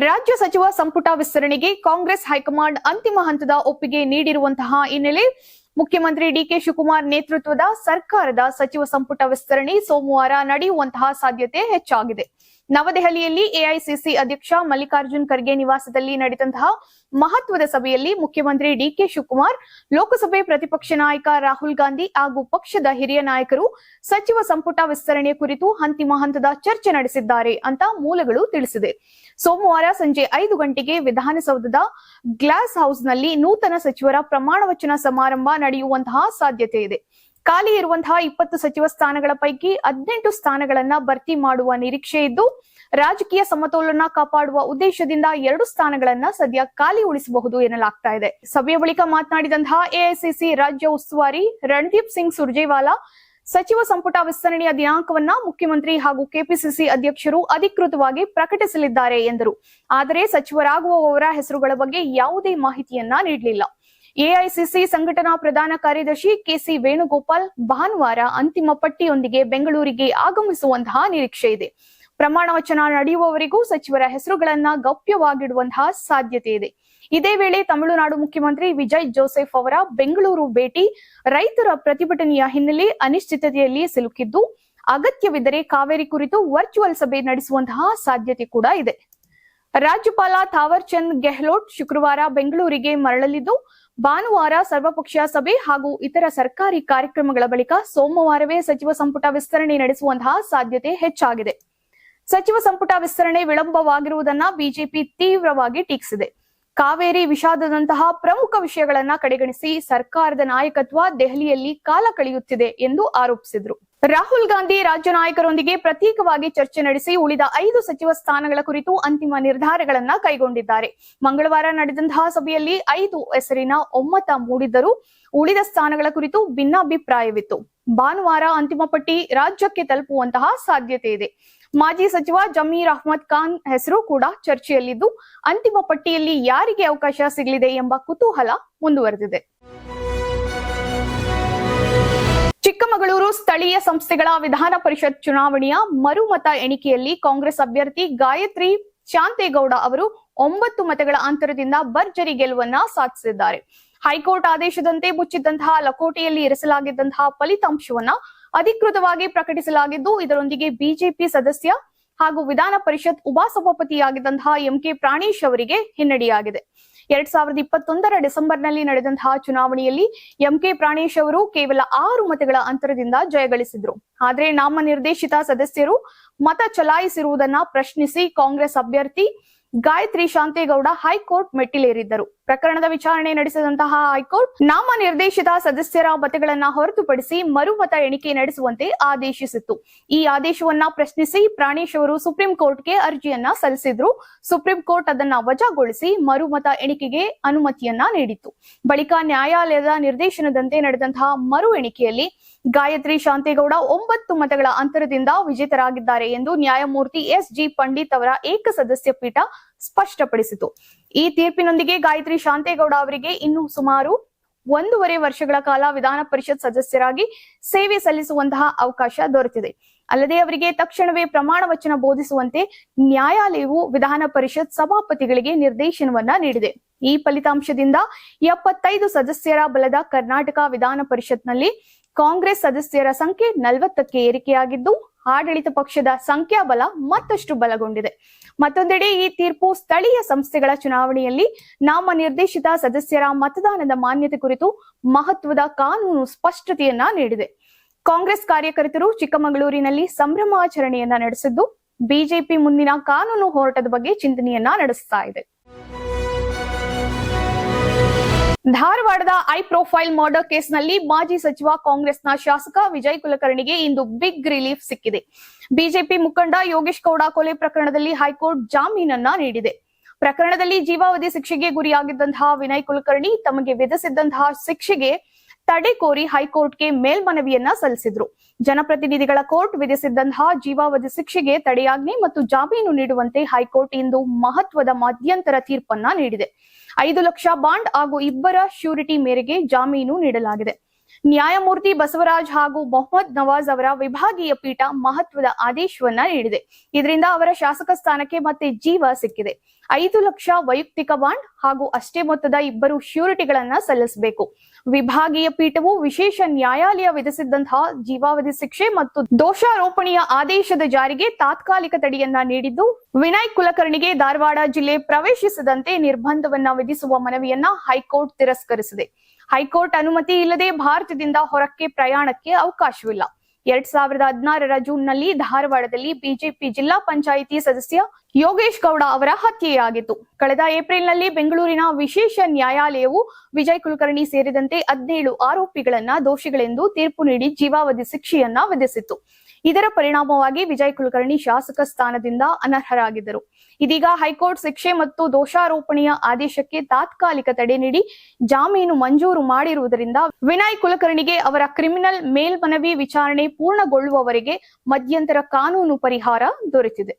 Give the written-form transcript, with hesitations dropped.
ರಾಜ್ಯ ಸಚಿವ ಸಂಪುಟ ವಿಸ್ತರಣೆಗೆ ಕಾಂಗ್ರೆಸ್ ಹೈಕಮಾಂಡ್ ಅಂತಿಮ ಹಂತದ ಒಪ್ಪಿಗೆ ನೀಡಿರುವಂತಹ ಹಿನ್ನೆಲೆ ಮುಖ್ಯಮಂತ್ರಿ ಡಿಕೆ ಶಿವಕುಮಾರ್ ನೇತೃತ್ವದ ಸರ್ಕಾರದ ಸಚಿವ ಸಂಪುಟ ವಿಸ್ತರಣೆ ಸೋಮವಾರ ನಡೆಯುವಂತಹ ಸಾಧ್ಯತೆ ಹೆಚ್ಚಾಗಿದೆ. ನವದೆಹಲಿಯಲ್ಲಿ ಎಐಸಿಸಿ ಅಧ್ಯಕ್ಷ ಮಲ್ಲಿಕಾರ್ಜುನ್ ಖರ್ಗೆ ನಿವಾಸದಲ್ಲಿ ನಡೆದಂತಹ ಮಹತ್ವದ ಸಭೆಯಲ್ಲಿ ಮುಖ್ಯಮಂತ್ರಿ ಡಿಕೆ ಶಿವಕುಮಾರ್, ಲೋಕಸಭೆ ಪ್ರತಿಪಕ್ಷ ನಾಯಕ ರಾಹುಲ್ ಗಾಂಧಿ ಹಾಗೂ ಪಕ್ಷದ ಹಿರಿಯ ನಾಯಕರು ಸಚಿವ ಸಂಪುಟ ವಿಸ್ತರಣೆ ಕುರಿತು ಅಂತಿಮ ಹಂತದ ಚರ್ಚೆ ನಡೆಸಿದ್ದಾರೆ ಅಂತ ಮೂಲಗಳು ತಿಳಿಸಿದೆ. ಸೋಮವಾರ ಸಂಜೆ 5 ಗಂಟೆಗೆ ವಿಧಾನಸೌಧದ ಗ್ಲಾಸ್ ಹೌಸ್ನಲ್ಲಿ ನೂತನ ಸಚಿವರ ಪ್ರಮಾಣ ವಚನ ಸಮಾರಂಭ ನಡೆಯುವಂತಹ ಸಾಧ್ಯತೆ ಇದೆ. ಖಾಲಿ ಇರುವಂತಹ 20 ಸಚಿವ ಸ್ಥಾನಗಳ ಪೈಕಿ 18 ಸ್ಥಾನಗಳನ್ನ ಭರ್ತಿ ಮಾಡುವ ನಿರೀಕ್ಷೆ ಇದ್ದು, ರಾಜಕೀಯ ಸಮತೋಲನ ಕಾಪಾಡುವ ಉದ್ದೇಶದಿಂದ 2 ಸ್ಥಾನಗಳನ್ನ ಸದ್ಯ ಖಾಲಿ ಉಳಿಸಬಹುದು ಎನ್ನಲಾಗ್ತಾ ಇದೆ. ಸಭೆಯ ಬಳಿಕ ಮಾತನಾಡಿದಂತಹ ಎಐಸಿಸಿ ರಾಜ್ಯ ಉಸ್ತುವಾರಿ ರಣದೀಪ್ ಸಿಂಗ್ ಸುರ್ಜೇವಾಲಾ, ಸಚಿವ ಸಂಪುಟ ವಿಸ್ತರಣೆಯ ದಿನಾಂಕವನ್ನ ಮುಖ್ಯಮಂತ್ರಿ ಹಾಗೂ ಕೆಪಿಸಿಸಿ ಅಧ್ಯಕ್ಷರು ಅಧಿಕೃತವಾಗಿ ಪ್ರಕಟಿಸಲಿದ್ದಾರೆ ಎಂದರು. ಆದರೆ ಸಚಿವರಾಗುವವರ ಹೆಸರುಗಳ ಬಗ್ಗೆ ಯಾವುದೇ ಮಾಹಿತಿಯನ್ನ ನೀಡಲಿಲ್ಲ. ಎಐಸಿಸಿ ಸಂಘಟನಾ ಪ್ರಧಾನ ಕಾರ್ಯದರ್ಶಿ ಕೆಸಿ ವೇಣುಗೋಪಾಲ್ ಭಾನುವಾರ ಅಂತಿಮ ಪಟ್ಟಿಯೊಂದಿಗೆ ಬೆಂಗಳೂರಿಗೆ ಆಗಮಿಸುವಂತಹ ನಿರೀಕ್ಷೆ ಇದೆ. ಪ್ರಮಾಣ ವಚನ ನಡೆಯುವವರೆಗೂ ಸಚಿವರ ಹೆಸರುಗಳನ್ನ ಗೌಪ್ಯವಾಗಿಡುವಂತಹ ಸಾಧ್ಯತೆ ಇದೆ. ಇದೇ ವೇಳೆ ತಮಿಳುನಾಡು ಮುಖ್ಯಮಂತ್ರಿ ವಿಜಯ್ ಜೋಸೆಫ್ ಅವರ ಬೆಂಗಳೂರು ಭೇಟಿ ರೈತರ ಪ್ರತಿಭಟನೆಯ ಹಿನ್ನೆಲೆ ಅನಿಶ್ಚಿತತೆಯಲ್ಲಿ ಸಿಲುಕಿದ್ದು, ಅಗತ್ಯವಿದ್ದರೆ ಕಾವೇರಿ ಕುರಿತು ವರ್ಚುವಲ್ ಸಭೆ ನಡೆಸುವಂತಹ ಸಾಧ್ಯತೆ ಕೂಡ ಇದೆ. ರಾಜ್ಯಪಾಲ ಥಾವರ್ ಚಂದ್ ಗೆಹ್ಲೋಟ್ ಶುಕ್ರವಾರ ಬೆಂಗಳೂರಿಗೆ ಮರಳಲಿದ್ದು, ಭಾನುವಾರ ಸರ್ವಪಕ್ಷ ಸಭೆ ಹಾಗೂ ಇತರ ಸರ್ಕಾರಿ ಕಾರ್ಯಕ್ರಮಗಳ ಬಳಿಕ ಸೋಮವಾರವೇ ಸಚಿವ ಸಂಪುಟ ವಿಸ್ತರಣೆ ನಡೆಸುವಂತಹ ಸಾಧ್ಯತೆ ಹೆಚ್ಚಾಗಿದೆ. ಸಚಿವ ಸಂಪುಟ ವಿಸ್ತರಣೆ ವಿಳಂಬವಾಗಿರುವುದನ್ನ ಬಿಜೆಪಿ ತೀವ್ರವಾಗಿ ಟೀಕಿಸಿದೆ. ಕಾವೇರಿ ವಿಷಾದದಂತಹ ಪ್ರಮುಖ ವಿಷಯಗಳನ್ನ ಕಡೆಗಣಿಸಿ ಸರ್ಕಾರದ ನಾಯಕತ್ವ ದೆಹಲಿಯಲ್ಲಿ ಕಾಲ ಕಳೆಯುತ್ತಿದೆ ಎಂದು ಆರೋಪಿಸಿದರು. ರಾಹುಲ್ ಗಾಂಧಿ ರಾಜ್ಯ ನಾಯಕರೊಂದಿಗೆ ಪ್ರತ್ಯೇಕವಾಗಿ ಚರ್ಚೆ ನಡೆಸಿ ಉಳಿದ 5 ಸಚಿವ ಸ್ಥಾನಗಳ ಕುರಿತು ಅಂತಿಮ ನಿರ್ಧಾರಗಳನ್ನ ಕೈಗೊಂಡಿದ್ದಾರೆ. ಮಂಗಳವಾರ ನಡೆದಂತಹ ಸಭೆಯಲ್ಲಿ 5 ಹೆಸರಿನ ಒಮ್ಮತ ಮೂಡಿದ್ದರೂ ಉಳಿದ ಸ್ಥಾನಗಳ ಕುರಿತು ಭಿನ್ನಾಭಿಪ್ರಾಯವಿತ್ತು. ಭಾನುವಾರ ಅಂತಿಮ ಪಟ್ಟಿ ರಾಜ್ಯಕ್ಕೆ ತಲುಪುವಂತಹ ಸಾಧ್ಯತೆ ಇದೆ. ಮಾಜಿ ಸಚಿವ ಜಮೀರ್ ಅಹ್ಮದ್ ಖಾನ್ ಹೆಸರು ಕೂಡ ಚರ್ಚೆಯಲ್ಲಿದ್ದು, ಅಂತಿಮ ಪಟ್ಟಿಯಲ್ಲಿ ಯಾರಿಗೆ ಅವಕಾಶ ಸಿಗಲಿದೆ ಎಂಬ ಕುತೂಹಲ ಮುಂದುವರೆದಿದೆ. ಚಿಕ್ಕಮಗಳೂರು ಸ್ಥಳೀಯ ಸಂಸ್ಥೆಗಳ ವಿಧಾನ ಪರಿಷತ್ ಚುನಾವಣೆಯ ಮರುಮತ ಎಣಿಕೆಯಲ್ಲಿ ಕಾಂಗ್ರೆಸ್ ಅಭ್ಯರ್ಥಿ ಗಾಯತ್ರಿ ಶಾಂತೇಗೌಡ ಅವರು 9 ಮತಗಳ ಅಂತರದಿಂದ ಭರ್ಜರಿ ಗೆಲುವನ್ನ ಸಾಧಿಸಿದ್ದಾರೆ. ಹೈಕೋರ್ಟ್ ಆದೇಶದಂತೆ ಮುಚ್ಚಿದ್ದಂತಹ ಲಕೋಟೆಯಲ್ಲಿ ಇರಿಸಲಾಗಿದ್ದಂತಹ ಫಲಿತಾಂಶವನ್ನ ಅಧಿಕೃತವಾಗಿ ಪ್ರಕಟಿಸಲಾಗಿದ್ದು, ಇದರೊಂದಿಗೆ ಬಿಜೆಪಿ ಸದಸ್ಯ ಹಾಗೂ ವಿಧಾನ ಪರಿಷತ್ ಉಪಸಭಾಪತಿಯಾಗಿದ್ದಂತಹ ಎಂಕೆ ಪ್ರಾಣೇಶ್ ಅವರಿಗೆ ಹಿನ್ನಡೆಯಾಗಿದೆ. 2021 ಡಿಸೆಂಬರ್ನಲ್ಲಿ ನಡೆದಂತಹ ಚುನಾವಣೆಯಲ್ಲಿ ಎಂಕೆ ಪ್ರಾಣೇಶ್ ಅವರು ಕೇವಲ 6 ಮತಗಳ ಅಂತರದಿಂದ ಜಯಗಳಿಸಿದ್ರು. ಆದರೆ ನಾಮನಿರ್ದೇಶಿತ ಸದಸ್ಯರು ಮತ ಚಲಾಯಿಸಿರುವುದನ್ನ ಪ್ರಶ್ನಿಸಿ ಕಾಂಗ್ರೆಸ್ ಅಭ್ಯರ್ಥಿ ಗಾಯತ್ರಿ ಶಾಂತೇಗೌಡ ಹೈಕೋರ್ಟ್ ಮೆಟ್ಟಿಲೇರಿದ್ದರು. ಪ್ರಕರಣದ ವಿಚಾರಣೆ ನಡೆಸಿದಂತಹ ಹೈಕೋರ್ಟ್ ನಾಮನಿರ್ದೇಶಿತ ಸದಸ್ಯರ ಮತಗಳನ್ನ ಹೊರತುಪಡಿಸಿ ಮರುಮತ ಎಣಿಕೆ ನಡೆಸುವಂತೆ ಆದೇಶಿಸಿತ್ತು. ಈ ಆದೇಶವನ್ನ ಪ್ರಶ್ನಿಸಿ ಪ್ರಾಣೇಶ್ ಅವರು ಸುಪ್ರೀಂ ಕೋರ್ಟ್ಗೆ ಅರ್ಜಿಯನ್ನ ಸಲ್ಲಿಸಿದ್ರು. ಸುಪ್ರೀಂ ಕೋರ್ಟ್ ಅದನ್ನ ವಜಾಗೊಳಿಸಿ ಮರುಮತ ಎಣಿಕೆಗೆ ಅನುಮತಿಯನ್ನ ನೀಡಿತ್ತು. ಬಳಿಕ ನ್ಯಾಯಾಲಯದ ನಿರ್ದೇಶನದಂತೆ ನಡೆದಂತಹ ಮರು ಎಣಿಕೆಯಲ್ಲಿ ಗಾಯತ್ರಿ ಶಾಂತೇಗೌಡ 9 ಮತಗಳ ಅಂತರದಿಂದ ವಿಜೇತರಾಗಿದ್ದಾರೆ ಎಂದು ನ್ಯಾಯಮೂರ್ತಿ ಎಸ್.ಜಿ. ಪಂಡಿತ್ ಅವರ ಏಕಸದಸ್ಯ ಪೀಠ ಸ್ಪಷ್ಟಪಡಿಸಿತು. ಈ ತೀರ್ಪಿನೊಂದಿಗೆ ಗಾಯತ್ರಿ ಶಾಂತೇಗೌಡ ಅವರಿಗೆ ಇನ್ನು ಸುಮಾರು 1.5 ವರ್ಷಗಳ ಕಾಲ ವಿಧಾನ ಪರಿಷತ್ ಸದಸ್ಯರಾಗಿ ಸೇವೆ ಸಲ್ಲಿಸುವಂತಹ ಅವಕಾಶ ದೊರೆತಿದೆ. ಅಲ್ಲದೆ ಅವರಿಗೆ ತಕ್ಷಣವೇ ಪ್ರಮಾಣ ವಚನ ಬೋಧಿಸುವಂತೆ ನ್ಯಾಯಾಲಯವು ವಿಧಾನ ಪರಿಷತ್ ಸಭಾಪತಿಗಳಿಗೆ ನಿರ್ದೇಶನವನ್ನ ನೀಡಿದೆ. ಈ ಫಲಿತಾಂಶದಿಂದ 75 ಸದಸ್ಯರ ಬಲದ ಕರ್ನಾಟಕ ವಿಧಾನ ಪರಿಷತ್ನಲ್ಲಿ ಕಾಂಗ್ರೆಸ್ ಸದಸ್ಯರ ಸಂಖ್ಯೆ 40ಕ್ಕೆ ಏರಿಕೆಯಾಗಿದ್ದು, ಆಡಳಿತ ಪಕ್ಷದ ಸಂಖ್ಯಾಬಲ ಮತ್ತಷ್ಟು ಬಲಗೊಂಡಿದೆ. ಮತ್ತೊಂದೆಡೆ ಈ ತೀರ್ಪು ಸ್ಥಳೀಯ ಸಂಸ್ಥೆಗಳ ಚುನಾವಣೆಯಲ್ಲಿ ನಾಮನಿರ್ದೇಶಿತ ಸದಸ್ಯರ ಮತದಾನದ ಮಾನ್ಯತೆ ಕುರಿತು ಮಹತ್ವದ ಕಾನೂನು ಸ್ಪಷ್ಟತೆಯನ್ನ ನೀಡಿದೆ. ಕಾಂಗ್ರೆಸ್ ಕಾರ್ಯಕರ್ತರು ಚಿಕ್ಕಮಗಳೂರಿನಲ್ಲಿ ಸಂಭ್ರಮಾಚರಣೆಯನ್ನ ನಡೆಸಿದ್ದು, ಬಿಜೆಪಿ ಮುಂದಿನ ಕಾನೂನು ಹೋರಾಟದ ಬಗ್ಗೆ ಚಿಂತನೆಯನ್ನ ನಡೆಸ್ತಾ ಇದೆ. ಧಾರವಾಡದ ಐ ಪ್ರೊಫೈಲ್ ಮರ್ಡರ್ ಕೇಸ್ನಲ್ಲಿ ಮಾಜಿ ಸಚಿವ ಕಾಂಗ್ರೆಸ್ನ ಶಾಸಕ ವಿಜಯ್ ಕುಲಕರ್ಣಿಗೆ ಇಂದು ಬಿಗ್ ರಿಲೀಫ್ ಸಿಕ್ಕಿದೆ. ಬಿಜೆಪಿ ಮುಖಂಡ ಯೋಗೇಶ್ ಗೌಡ ಕೊಲೆ ಪ್ರಕರಣದಲ್ಲಿ ಹೈಕೋರ್ಟ್ ಜಾಮೀನನ್ನ ನೀಡಿದೆ. ಪ್ರಕರಣದಲ್ಲಿ ಜೀವಾವಧಿ ಶಿಕ್ಷೆಗೆ ಗುರಿಯಾಗಿದ್ದಂತಹ ವಿನಯ್ ಕುಲಕರ್ಣಿ ತಮಗೆ ವಿಧಿಸಿದ್ದಂತಹ ಶಿಕ್ಷೆಗೆ ತಡೆ ಕೋರಿ ಹೈಕೋರ್ಟ್ಗೆ ಮೇಲ್ಮನವಿಯನ್ನ ಸಲ್ಲಿಸಿದ್ರು. ಜನಪ್ರತಿನಿಧಿಗಳ ಕೋರ್ಟ್ ವಿಧಿಸಿದ್ದಂತಹ ಜೀವಾವಧಿ ಶಿಕ್ಷೆಗೆ ತಡೆಯಾಜ್ಞೆ ಮತ್ತು ಜಾಮೀನು ನೀಡುವಂತೆ ಹೈಕೋರ್ಟ್ ಇಂದು ಮಹತ್ವದ ಮಧ್ಯಂತರ ತೀರ್ಪನ್ನ ನೀಡಿದೆ. 5 ಲಕ್ಷ ಬಾಂಡ್ ಹಾಗೂ 2 ಶ್ಯೂರಿಟಿ ಮೇರೆಗೆ ಜಾಮೀನು ನೀಡಲಾಗಿದೆ. ನ್ಯಾಯಮೂರ್ತಿ ಬಸವರಾಜ್ ಹಾಗೂ ಮೊಹಮ್ಮದ್ ನವಾಜ್ ಅವರ ವಿಭಾಗೀಯ ಪೀಠ ಮಹತ್ವದ ಆದೇಶವನ್ನ ನೀಡಿದೆ. ಇದರಿಂದ ಅವರ ಶಾಸಕ ಸ್ಥಾನಕ್ಕೆ ಮತ್ತೆ ಜೀವ ಸಿಕ್ಕಿದೆ. 5 ಲಕ್ಷ ವೈಯಕ್ತಿಕ ಬಾಂಡ್ ಹಾಗೂ ಅಷ್ಟೇ ಮೊತ್ತದ 2 ಶ್ಯೂರಿಟಿಗಳನ್ನ ಸಲ್ಲಿಸಬೇಕು. ವಿಭಾಗೀಯ ಪೀಠವು ವಿಶೇಷ ನ್ಯಾಯಾಲಯ ವಿಧಿಸಿದ್ದಂತಹ ಜೀವಾವಧಿ ಶಿಕ್ಷೆ ಮತ್ತು ದೋಷಾರೋಪಣೆಯ ಆದೇಶದ ಜಾರಿಗೆ ತಾತ್ಕಾಲಿಕ ತಡೆಯನ್ನ ನೀಡಿದ್ದು, ವಿನಯ್ ಕುಲಕರ್ಣಿಗೆ ಧಾರವಾಡ ಜಿಲ್ಲೆ ಪ್ರವೇಶಿಸದಂತೆ ನಿರ್ಬಂಧವನ್ನ ವಿಧಿಸುವ ಮನವಿಯನ್ನ ಹೈಕೋರ್ಟ್ ತಿರಸ್ಕರಿಸಿದೆ. ಹೈಕೋರ್ಟ್ ಅನುಮತಿ ಇಲ್ಲದೆ ಭಾರತದಿಂದ ಹೊರಕ್ಕೆ ಪ್ರಯಾಣಕ್ಕೆ ಅವಕಾಶವಿಲ್ಲ. 2016ರ ಜೂನ್ನಲ್ಲಿ ಧಾರವಾಡದಲ್ಲಿ ಬಿಜೆಪಿ ಜಿಲ್ಲಾ ಪಂಚಾಯಿತಿ ಸದಸ್ಯ ಯೋಗೇಶ್ ಗೌಡ ಅವರ ಹತ್ಯೆಯಾಗಿತ್ತು. ಕಳೆದ ಏಪ್ರಿಲ್ನಲ್ಲಿ ಬೆಂಗಳೂರಿನ ವಿಶೇಷ ನ್ಯಾಯಾಲಯವು ವಿಜಯ್ ಕುಲಕರ್ಣಿ ಸೇರಿದಂತೆ 17 ಆರೋಪಿಗಳನ್ನ ದೋಷಿಗಳೆಂದು ತೀರ್ಪು ನೀಡಿ ಜೀವಾವಧಿ ಶಿಕ್ಷೆಯನ್ನ ವಿಧಿಸಿತ್ತು. ಇದರ ಪರಿಣಾಮವಾಗಿ ವಿಜಯ್ ಕುಲಕರ್ಣಿ ಶಾಸಕ ಸ್ಥಾನದಿಂದ ಅನರ್ಹರಾಗಿದ್ದರು. ಇದೀಗ ಹೈಕೋರ್ಟ್ ಶಿಕ್ಷೆ ಮತ್ತು ದೋಷಾರೋಪಣೆಯ ಆದೇಶಕ್ಕೆ ತಾತ್ಕಾಲಿಕ ತಡೆ ನೀಡಿ ಜಾಮೀನು ಮಂಜೂರು ಮಾಡಿರುವುದರಿಂದ ವಿನಯ್ ಕುಲಕರ್ಣಿಗೆ ಅವರ ಕ್ರಿಮಿನಲ್ ಮೇಲ್ಮನವಿ ವಿಚಾರಣೆ ಪೂರ್ಣಗೊಳ್ಳುವವರೆಗೆ ಮಧ್ಯಂತರ ಕಾನೂನು ಪರಿಹಾರ ದೊರೆತಿದೆ.